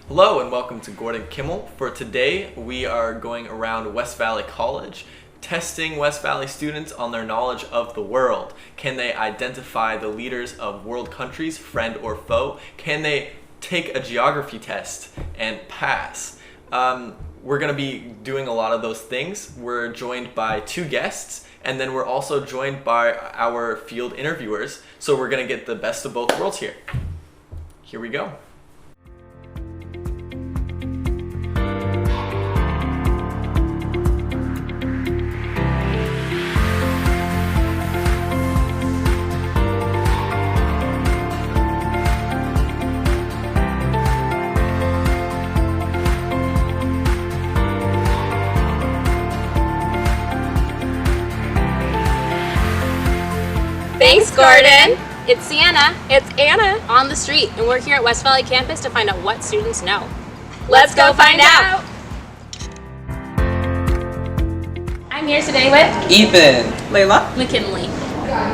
Hello and welcome to Gordon Kimmel. For today, we are going around West Valley College, testing West Valley students on their knowledge of the world. Can they identify the leaders of world countries, friend or foe? Can they take a geography test and pass? We're going to be doing a lot of those things. We're joined by two guests, and then we're also joined by our field interviewers. So we're going to get the best of both worlds here. Here we go. Thanks, Gordon. It's Sienna. It's Anna. On the street, and we're here at West Valley campus to find out what students know. Let's go find out. I'm here today with Ethan, Layla, McKinley.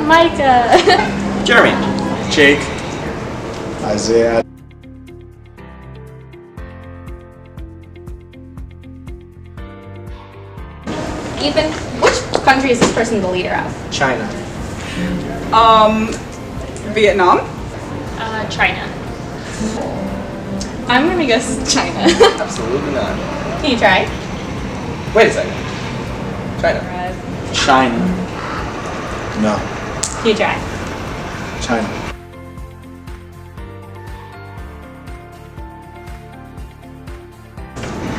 Micah. Jeremy, Jake, Isaiah. Ethan, which country is this person the leader of? China, Vietnam, China. I'm gonna guess China. absolutely not. Can you try? Wait a second. China, China. No, Can you try? China.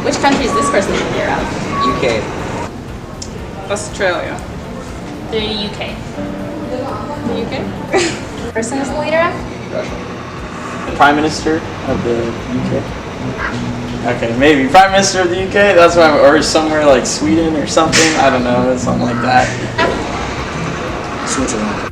Which country is this person the leader of? UK, Australia. The UK. The UK? Person is the leader of? Russia, Prime Minister of the UK. Okay, maybe Prime Minister of the UK. That's why, or somewhere like Sweden or something. I don't know, something like that. Switzerland.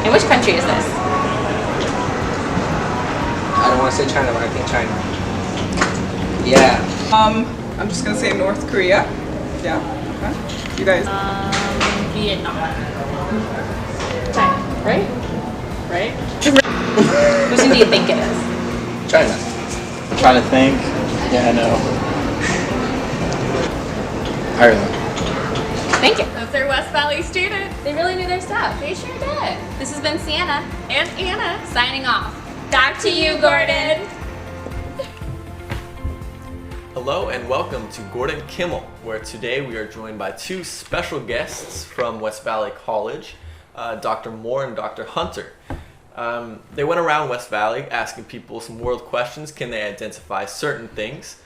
And which country is this? I don't want to say China, but I think China. Yeah, I'm just gonna say North Korea. Yeah. Okay. You guys. Vietnam. China, right? Right? Which one do you think it is? China. I'm trying to think. Yeah, I know. Ireland. Thank you. Those are West Valley students. They really knew their stuff. They sure did. This has been Sienna, And Anna. signing off. Back to you, Gordon. Hello and welcome to Gordon Kimmel, where today we are joined by two special guests from West Valley College, Dr. Moore and Dr. Hunter. They went around West Valley asking people some world questions. Can they identify certain things?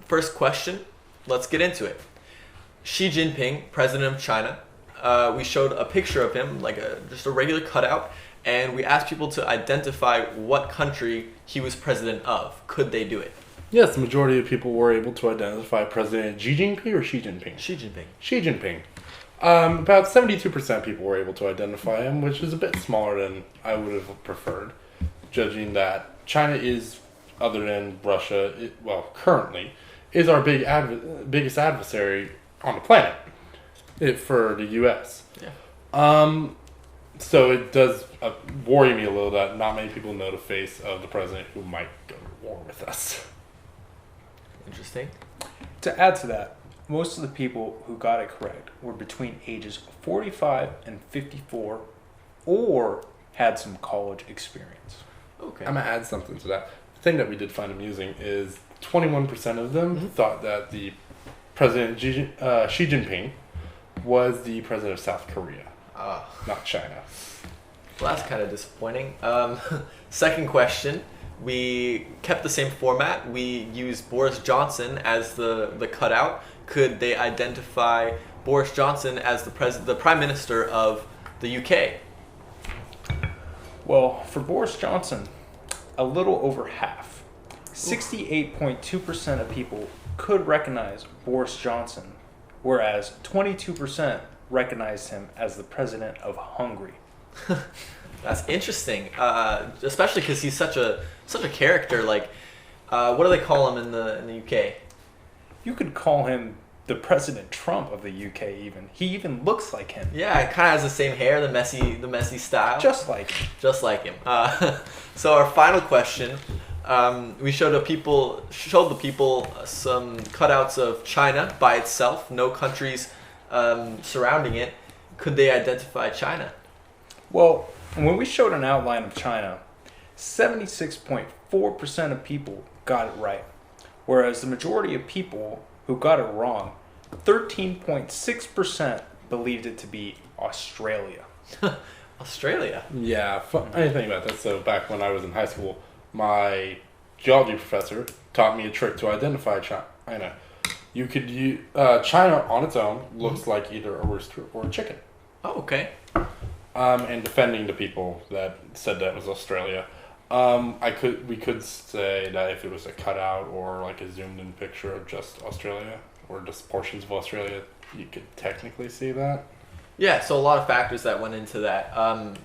First question, let's get into it. Xi Jinping, president of China, we showed a picture of him, like just a regular cutout, and we asked people to identify what country he was president of. Could they do it? Yes, the majority of people were able to identify President Xi Jinping or Xi Jinping? Xi Jinping. Xi Jinping. About 72% of people were able to identify him, which is a bit smaller than I would have preferred, judging that China is, other than Russia, currently, is our biggest adversary on the planet for the U.S. Yeah. So it does worry me a little that not many people know the face of the president who might go to war with us. Interesting. To add to that, most of the people who got it correct were between ages 45 and 54 or had some college experience. Okay. I'm going to add something to that. The thing that we did find amusing is 21% of them thought that the President Xi Jinping was the president of South Korea, not China. Well, that's kind of disappointing. Second question. We kept the same format. We used Boris Johnson as the cutout. Could they identify Boris Johnson as the prime minister of the UK? Well, for Boris Johnson, a little over half, 68.2% of people could recognize Boris Johnson, whereas 22% recognized him as the president of Hungary. That's interesting, especially because he's such a character. Like, what do they call him in the UK? You could call him the President Trump of the UK. He even looks like him, Yeah, it kind of has the same hair, the messy style. just like him. Just like him. So our final question, we showed the people some cutouts of China by itself, no countries surrounding it. Could they identify China? Well, when we showed an outline of China, 76.4% of people got it right, whereas the majority of people who got it wrong, 13.6% believed it to be Australia. Australia. Yeah, anything about that. So back when I was in high school, my geology professor taught me a trick to identify China. You could use China on its own looks like either a rooster or a chicken. Oh, okay. And defending the people that said that was Australia, we could say that if it was a cutout or like a zoomed in picture of just Australia or just portions of Australia, you could technically see that. Yeah, so a lot of factors that went into that.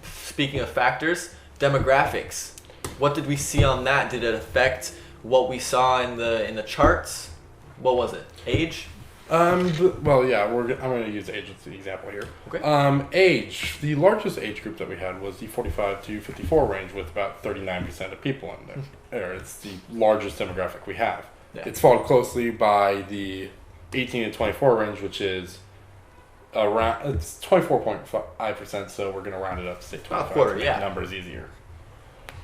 Speaking of factors, demographics. What did we see on that? Did it affect what we saw in the charts? What was it? Age? Well, yeah, I'm going to use age as the example here. Okay. Age. The largest age group that we had was the 45 to 54 range with about 39% of people in there. It's the largest demographic we have. Yeah. It's followed closely by the 18 to 24 range, which is it's 24.5%, so we're going to round it up to say 25 quarter, to make yeah. numbers easier.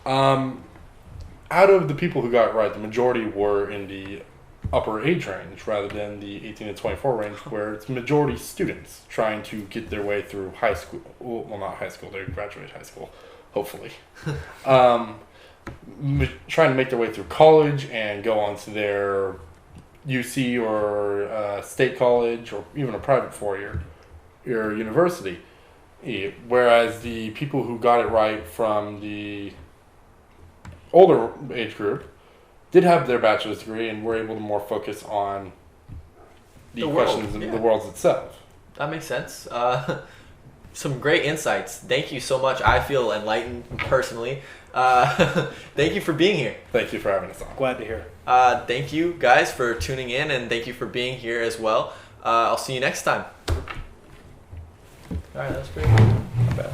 Out of the people who got it right, the majority were in the upper age range rather than the 18 to 24 range, where it's majority students trying to get their way through high school. Well, not high school, they graduate high school, hopefully. Trying to make their way through college and go on to their UC or state college or even a private four-year university. Whereas the people who got it right from the older age group did have their bachelor's degree and were able to more focus on the questions in the world itself. That makes sense. Some great insights. Thank you so much. I feel enlightened personally. Thank you for being here. Thank you for having us on. Glad to hear. Thank you guys for tuning in, and thank you for being here as well. I'll see you next time. All right, that's great. Not bad.